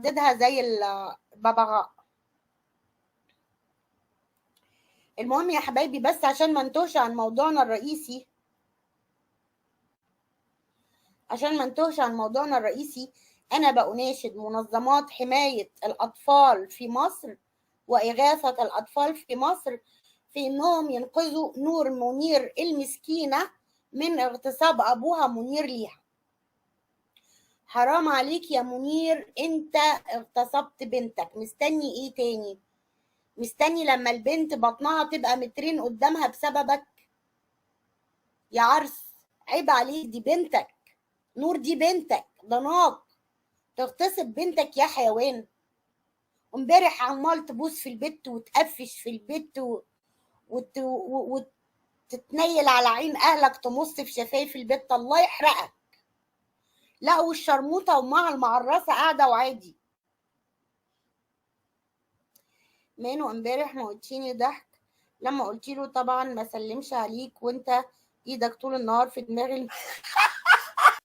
برددها زي الببغاء. المهم يا حبايبي، بس عشان ما نتوهش عن موضوعنا الرئيسي، أنا بأناشد منظمات حماية الأطفال في مصر وإغاثة الأطفال في مصر في إنهم ينقذوا نور منير المسكينة من اغتصاب أبوها منير ليها. حرام عليك يا منير، أنت اغتصبت بنتك، مستني إيه تاني؟ مستني لما البنت بطنها تبقى مترين قدامها بسببك؟ يا عرس، عيب عليك، دي بنتك نور، دي بنتك، ضناك تغتصب بنتك يا حيوان. امبارح عمال تبوس في البت وتقفش في البت وتتنيل على عين اهلك، تمص في شفايف البت، الله يحرقك. لا، والشرموطه ومع المعرسه قاعده وعادي. مانو امبارح موتيني ضحك لما قلت له طبعا ما سلمش عليك وانت ايدك طول النهار في دماغي